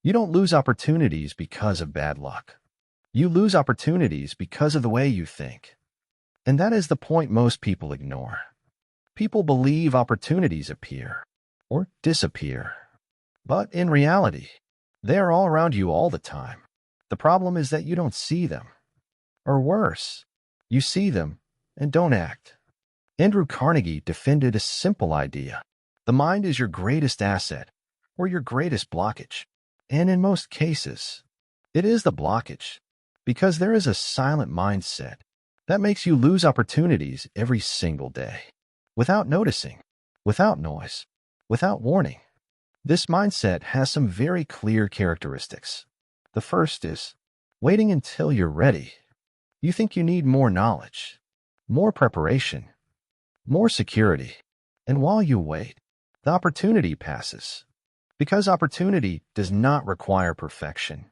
You don't lose opportunities because of bad luck. You lose opportunities because of the way you think. And that is the point most people ignore. People believe opportunities appear or disappear. But in reality, they are all around you all the time. The problem is that you don't see them. Or worse, you see them and don't act. Andrew Carnegie defended a simple idea. The mind is your greatest asset or your greatest blockage. And in most cases, it is the blockage, because there is a silent mindset that makes you lose opportunities every single day, without noticing, without noise, without warning. This mindset has some very clear characteristics. The first is waiting until you're ready. You think you need more knowledge, more preparation, more security. And while you wait, the opportunity passes. Because opportunity does not require perfection.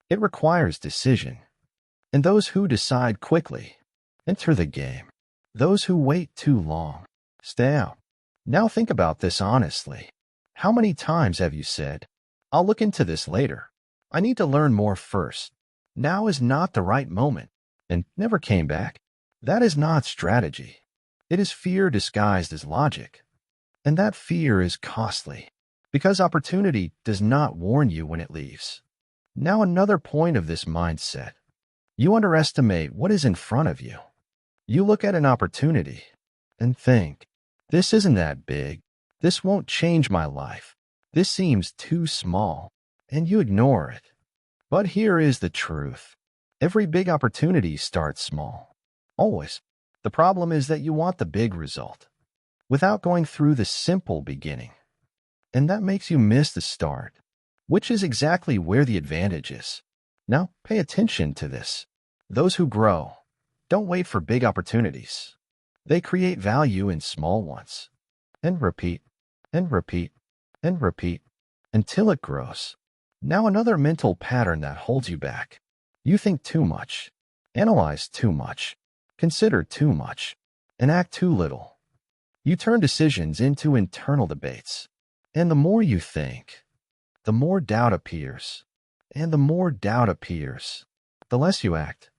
It requires decision. And those who decide quickly enter the game. Those who wait too long stay out. Now think about this honestly. How many times have you said, "I'll look into this later. I need to learn more first. Now is not the right moment," and never came back? That is not strategy. It is fear disguised as logic. And that fear is costly, because opportunity does not warn you when it leaves. Now another point of this mindset. You underestimate what is in front of you. You look at an opportunity and think, "This isn't that big. This won't change my life. This seems too small," and you ignore it. But here is the truth. Every big opportunity starts small. Always. The problem is that you want the big result without going through the simple beginning. And that makes you miss the start, which is exactly where the advantage is. Now, pay attention to this. Those who grow don't wait for big opportunities. They create value in small ones, and repeat, and repeat, and repeat, until it grows. Now another mental pattern that holds you back. You think too much, analyze too much, consider too much, and act too little. You turn decisions into internal debates. And the more you think, the more doubt appears. And the more doubt appears, the less you act.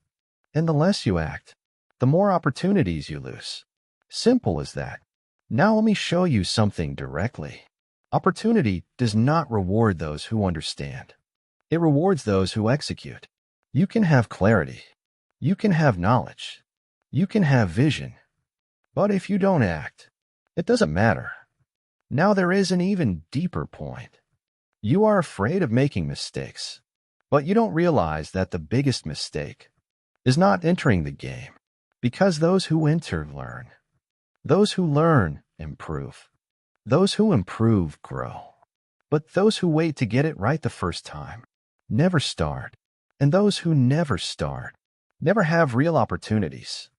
And the less you act, the more opportunities you lose. Simple as that. Now let me show you something directly. Opportunity does not reward those who understand. It rewards those who execute. You can have clarity. You can have knowledge. You can have vision. But if you don't act, it doesn't matter. Now there is an even deeper point. You are afraid of making mistakes, but you don't realize that the biggest mistake is not entering the game, because those who enter learn. Those who learn improve. Those who improve grow. But those who wait to get it right the first time never start. And those who never start never have real opportunities.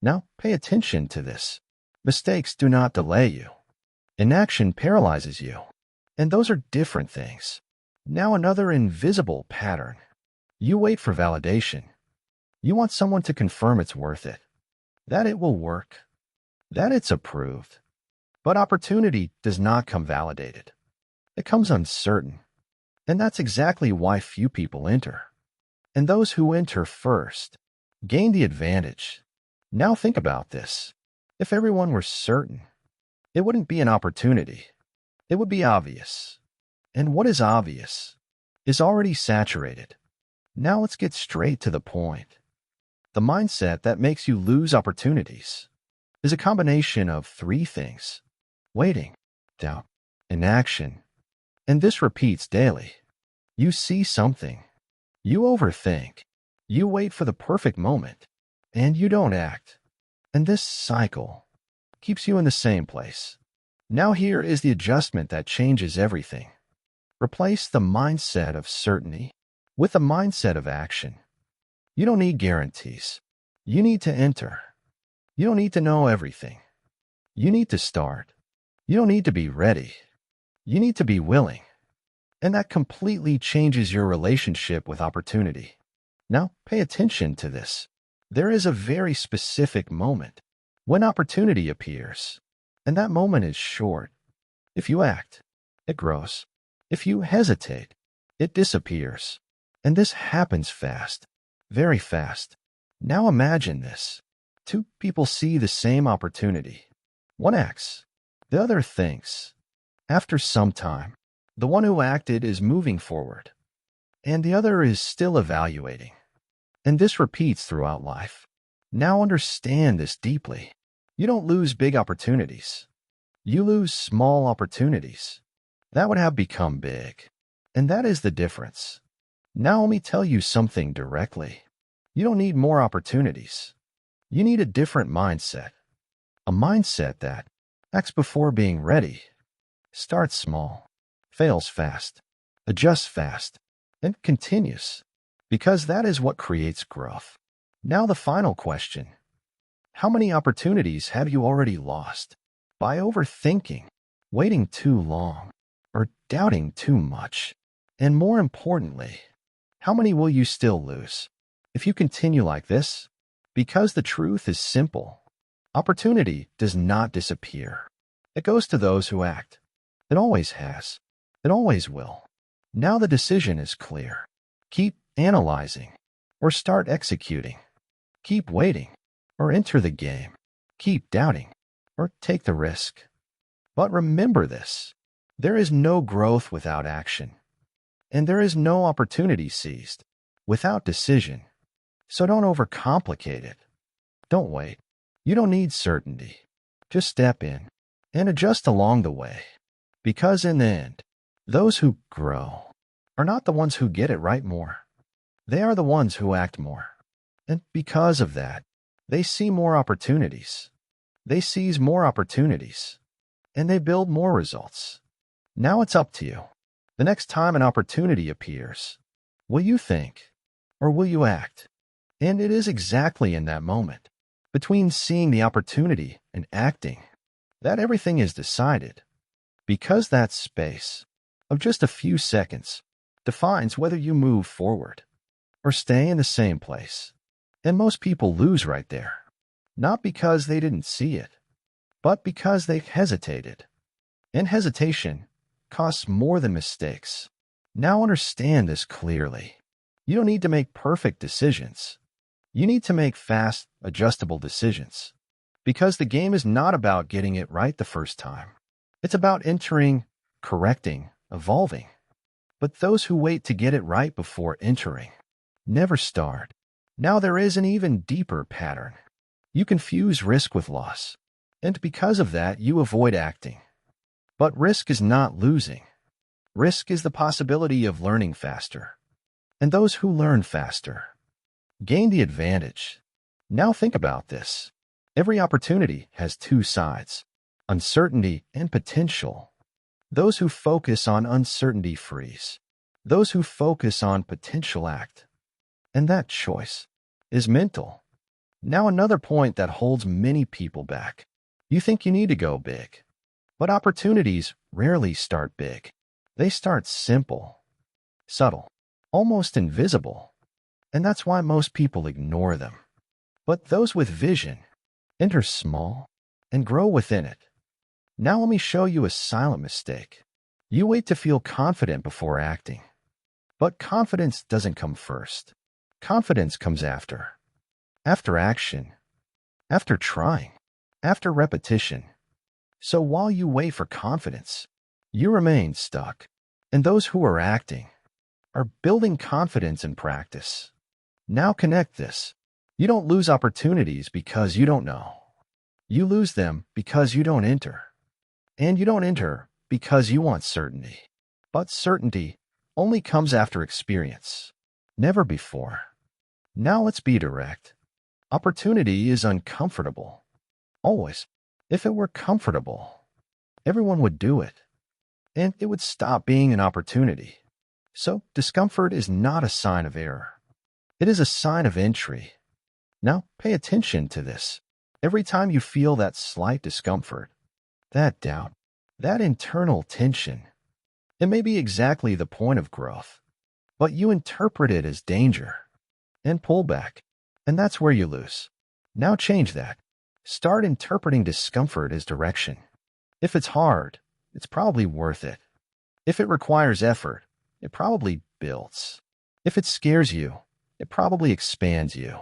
Now pay attention to this. Mistakes do not delay you. Inaction paralyzes you. And those are different things. Now another invisible pattern. You wait for validation. You want someone to confirm it's worth it, that it will work, that it's approved. But opportunity does not come validated. It comes uncertain. And that's exactly why few people enter. And those who enter first gain the advantage. Now think about this. If everyone were certain, it wouldn't be an opportunity. It would be obvious. And what is obvious is already saturated. Now let's get straight to the point. The mindset that makes you lose opportunities is a combination of three things: waiting, doubt, inaction. And this repeats daily. You see something. You overthink. You wait for the perfect moment. And you don't act. And this cycle keeps you in the same place. Now here is the adjustment that changes everything. Replace the mindset of certainty with the mindset of action. You don't need guarantees. You need to enter. You don't need to know everything. You need to start. You don't need to be ready. You need to be willing. And that completely changes your relationship with opportunity. Now, pay attention to this. There is a very specific moment when opportunity appears, and that moment is short. If you act, it grows. If you hesitate, It disappears. And this happens fast, very fast. Now imagine this. Two people see the same opportunity. One acts, the other thinks. After some time, the one who acted is moving forward, and the other is still evaluating. And this repeats throughout life. Now understand this deeply. You don't lose big opportunities. You lose small opportunities that would have become big. And that is the difference. Now let me tell you something directly. You don't need more opportunities. You need a different mindset. A mindset that acts before being ready, starts small, fails fast, adjusts fast, and continues. Because that is what creates growth. Now the final question. How many opportunities have you already lost by overthinking, waiting too long, or doubting too much? And more importantly, how many will you still lose if you continue like this? Because the truth is simple. Opportunity does not disappear. It goes to those who act. It always has. It always will. Now the decision is clear. Keep analyzing or start executing. Keep waiting or enter the game. Keep doubting or take the risk. But remember this. There is no growth without action. And there is no opportunity seized without decision. So don't overcomplicate it. Don't wait. You don't need certainty. Just step in and adjust along the way. Because in the end, those who grow are not the ones who get it right more. They are the ones who act more. And because of that, they see more opportunities. They seize more opportunities. And they build more results. Now it's up to you. The next time an opportunity appears, will you think or will you act? And it is exactly in that moment, between seeing the opportunity and acting, that everything is decided. Because that space of just a few seconds defines whether you move forward or stay in the same place. And most people lose right there, not because they didn't see it, but because they hesitated. And hesitation costs more than mistakes. Now understand this clearly. You don't need to make perfect decisions. You need to make fast, adjustable decisions. Because the game is not about getting it right the first time. It's about entering, correcting, evolving. But those who wait to get it right before entering never start. Now there is an even deeper pattern. You confuse risk with loss. And because of that, you avoid acting. But risk is not losing. Risk is the possibility of learning faster. And those who learn faster gain the advantage. Now think about this. Every opportunity has two sides, uncertainty and potential. Those who focus on uncertainty freeze. Those who focus on potential act. And that choice is mental. Now another point that holds many people back. You think you need to go big. But opportunities rarely start big. They start simple, subtle, almost invisible. And that's why most people ignore them. But those with vision enter small and grow within it. Now let me show you a silent mistake. You wait to feel confident before acting. But confidence doesn't come first. Confidence comes after. After action. After trying. After repetition. So while you wait for confidence, you remain stuck. And those who are acting are building confidence in practice. Now connect this. You don't lose opportunities because you don't know. You lose them because you don't enter. And you don't enter because you want certainty. But certainty only comes after experience, never before. Now let's be direct. Opportunity is uncomfortable. Always. If it were comfortable, everyone would do it. And it would stop being an opportunity. So discomfort is not a sign of error. It is a sign of entry. Now pay attention to this. Every time you feel that slight discomfort, that doubt, that internal tension, it may be exactly the point of growth, but you interpret it as danger and pull back, and that's where you lose. Now change that. Start interpreting discomfort as direction. If it's hard, it's probably worth it. If it requires effort, it probably builds. If it scares you, it probably expands you.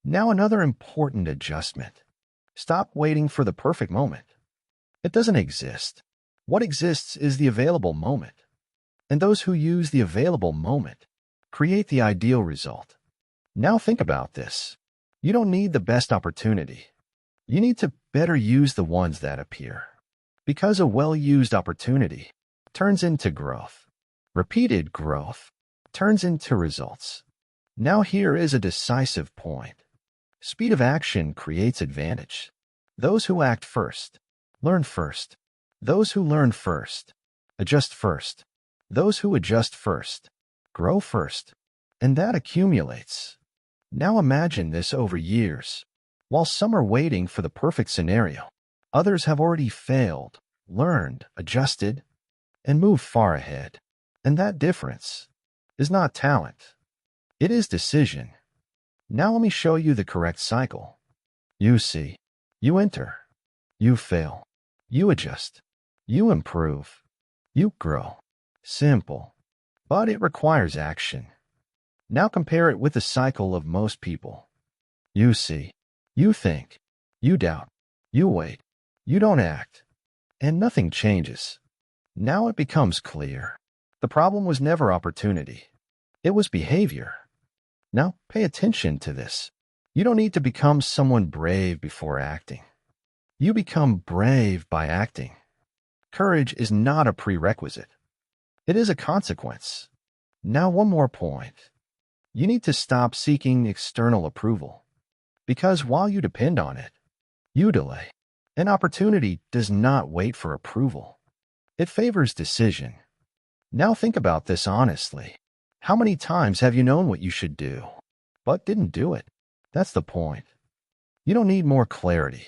Now another important adjustment. Stop waiting for the perfect moment. It doesn't exist. What exists is the available moment. And those who use the available moment create the ideal result. Now think about this. You don't need the best opportunity. You need to better use the ones that appear. Because a well-used opportunity turns into growth. Repeated growth turns into results. Now here is a decisive point. Speed of action creates advantage. Those who act first, learn first. Those who learn first, adjust first. Those who adjust first, grow first. And that accumulates. Now imagine this over years. While some are waiting for the perfect scenario, others have already failed, learned, adjusted, and moved far ahead. And that difference is not talent. It is decision. Now let me show you the correct cycle. You see, you enter, you fail, you adjust, you improve, you grow. Simple, but it requires action. Now compare it with the cycle of most people. You see, you think, you doubt, you wait, you don't act, and nothing changes. Now it becomes clear. The problem was never opportunity. It was behavior. Now pay attention to this. You don't need to become someone brave before acting. You become brave by acting. Courage is not a prerequisite. It is a consequence. Now one more point. You need to stop seeking external approval. Because while you depend on it, you delay. An opportunity does not wait for approval. It favors decision. Now think about this honestly. How many times have you known what you should do, but didn't do it? That's the point. You don't need more clarity.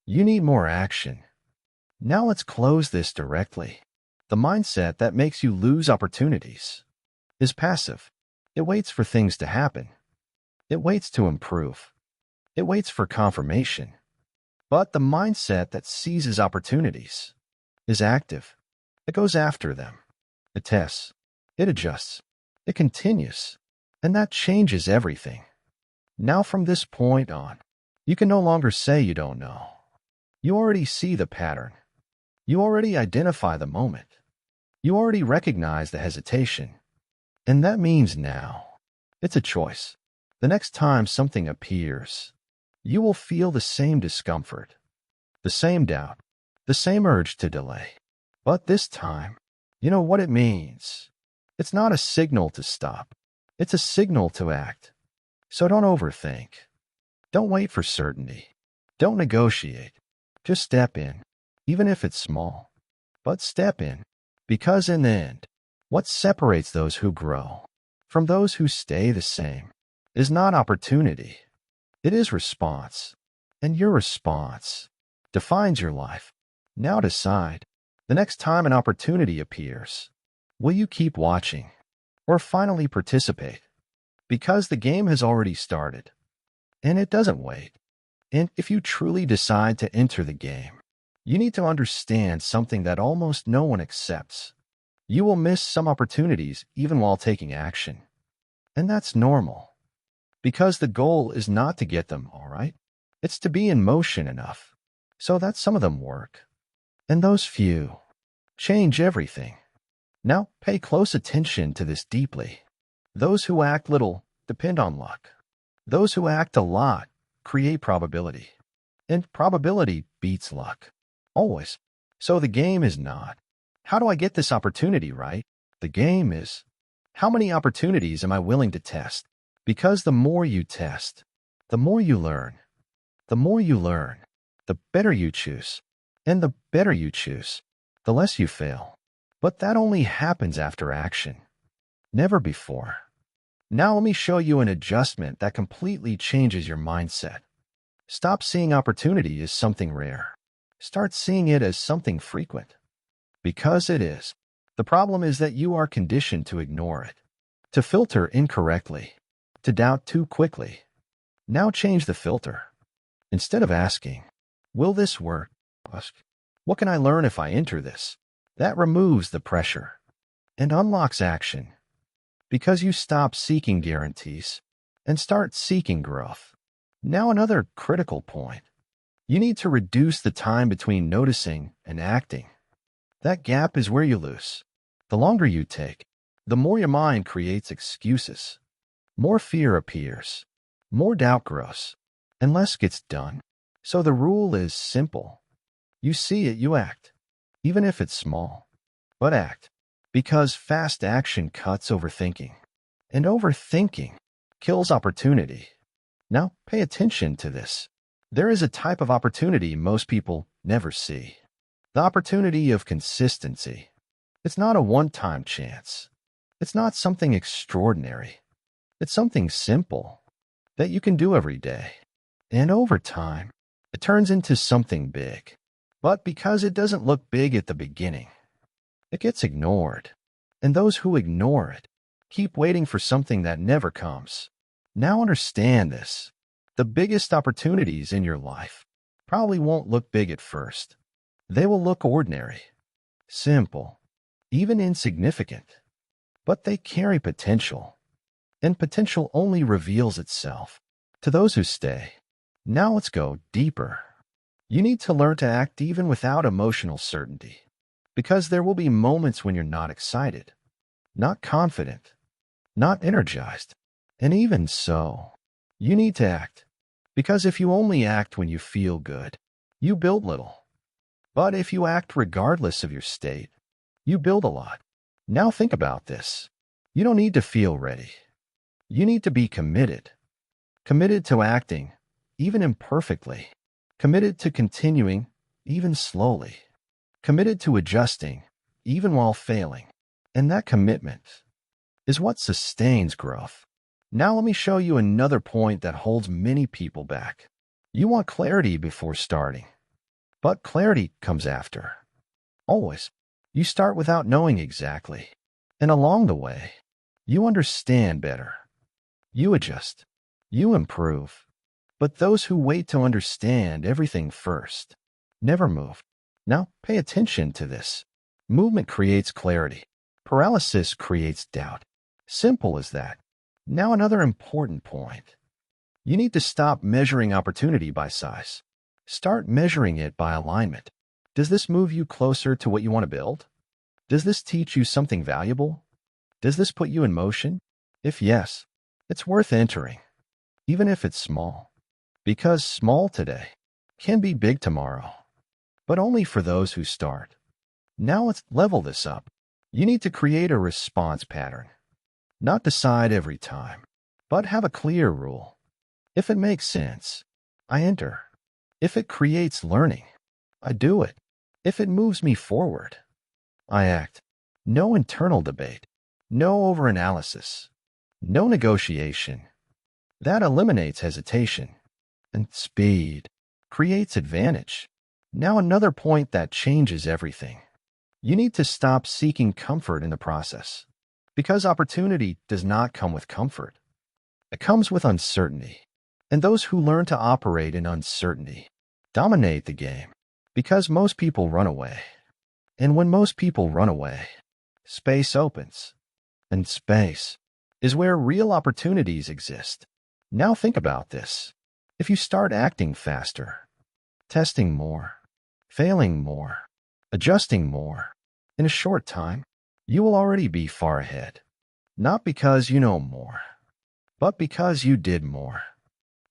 You need more action. Now let's close this directly. The mindset that makes you lose opportunities is passive. It waits for things to happen. It waits to improve. It waits for confirmation. But the mindset that seizes opportunities is active. It goes after them. It tests. It adjusts. It continues. And that changes everything. Now from this point on, you can no longer say you don't know. You already see the pattern. You already identify the moment. You already recognize the hesitation. And that means now, it's a choice. The next time something appears, you will feel the same discomfort, the same doubt, the same urge to delay. But this time, you know what it means. It's not a signal to stop. It's a signal to act. So don't overthink. Don't wait for certainty. Don't negotiate. Just step in, even if it's small. But step in, because in the end, what separates those who grow from those who stay the same is not opportunity. It is response. And your response defines your life. Now decide, the next time an opportunity appears, will you keep watching or finally participate? Because the game has already started, and it doesn't wait. And if you truly decide to enter the game, you need to understand something that almost no one accepts. You will miss some opportunities even while taking action. And that's normal. Because the goal is not to get them, all right? It's to be in motion enough so that some of them work. And those few change everything. Now pay close attention to this deeply. Those who act little depend on luck. Those who act a lot create probability. And probability beats luck. Always. So the game is not, how do I get this opportunity right? The game is, how many opportunities am I willing to test? Because the more you test, the more you learn. The more you learn, the better you choose. And the better you choose, the less you fail. But that only happens after action. Never before. Now let me show you an adjustment that completely changes your mindset. Stop seeing opportunity as something rare. Start seeing it as something frequent. Because it is. The problem is that you are conditioned to ignore it, to filter incorrectly, to doubt too quickly. Now change the filter. Instead of asking, will this work? Ask, what can I learn if I enter this? That removes the pressure and unlocks action. because you stop seeking guarantees and start seeking growth. Now another critical point. You need to reduce the time between noticing and acting. That gap is where you lose. The longer you take, the more your mind creates excuses. More fear appears, more doubt grows, and less gets done. So the rule is simple. You see it, you act, even if it's small. But act, because fast action cuts overthinking, and overthinking kills opportunity. Now, pay attention to this. There is a type of opportunity most people never see. The opportunity of consistency. It's not a one-time chance. It's not something extraordinary. It's something simple that you can do every day. And over time, it turns into something big. But because it doesn't look big at the beginning, it gets ignored. And those who ignore it keep waiting for something that never comes. Now understand this. The biggest opportunities in your life probably won't look big at first. They will look ordinary, simple, even insignificant. But they carry potential, and potential only reveals itself to those who stay. Now let's go deeper. You need to learn to act even without emotional certainty, because there will be moments when you're not excited, not confident, not energized. And even so, you need to act, because if you only act when you feel good, you build little. But if you act regardless of your state, you build a lot. Now think about this. You don't need to feel ready. You need to be committed. Committed to acting, even imperfectly. Committed to continuing, even slowly. Committed to adjusting, even while failing. And that commitment is what sustains growth. Now let me show you another point that holds many people back. You want clarity before starting, but clarity comes after. Always. You start without knowing exactly, and along the way, you understand better. You adjust. You improve. But those who wait to understand everything first never move. Now pay attention to this. Movement creates clarity. Paralysis creates doubt. Simple as that. Now another important point. You need to stop measuring opportunity by size. Start measuring it by alignment. Does this move you closer to what you want to build? Does this teach you something valuable? Does this put you in motion? If yes, it's worth entering, even if it's small. Because small today can be big tomorrow, but only for those who start. Now let's level this up. You need to create a response pattern. Not decide every time, but have a clear rule. If it makes sense, I enter. If it creates learning, I do it. If it moves me forward, I act. No internal debate, no overanalysis, no negotiation. That eliminates hesitation, and speed creates advantage. Now another point that changes everything. You need to stop seeking comfort in the process. Because opportunity does not come with comfort. It comes with uncertainty. And those who learn to operate in uncertainty dominate the game. Because most people run away. And when most people run away, space opens. And space is where real opportunities exist. Now think about this. If you start acting faster, testing more, failing more, adjusting more, in a short time, you will already be far ahead. Not because you know more, but because you did more.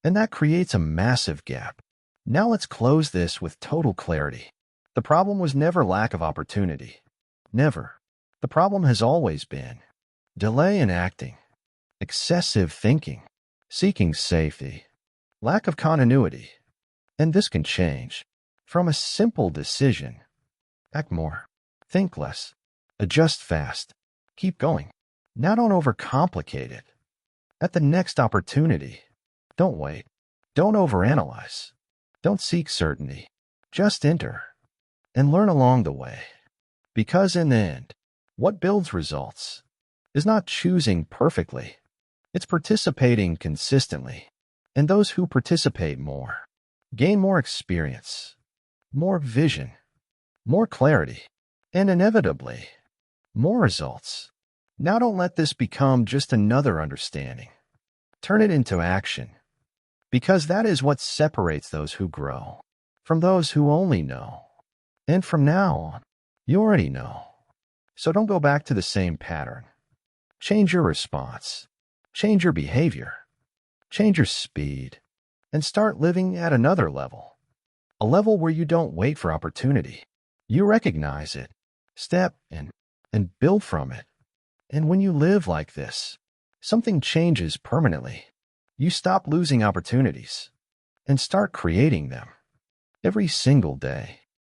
And that creates a massive gap. Now let's close this with total clarity. The problem was never lack of opportunity. Never. The problem has always been delay in acting, excessive thinking, seeking safety, lack of continuity. And this can change from a simple decision. Act more, think less, adjust fast, keep going. Now don't overcomplicate it. At the next opportunity, don't wait. Don't overanalyze. Don't seek certainty. Just enter and learn along the way. Because in the end, what builds results is not choosing perfectly. It's participating consistently. And those who participate more gain more experience, more vision, more clarity, and inevitably, more results. Now don't let this become just another understanding. Turn it into action, because that is what separates those who grow from those who only know. And from now on, you already know. So don't go back to the same pattern. Change your response. Change your behavior. Change your speed. And start living at another level. A level where you don't wait for opportunity. You recognize it, step in, and build from it. And when you live like this, something changes permanently. You stop losing opportunities and start creating them every single day.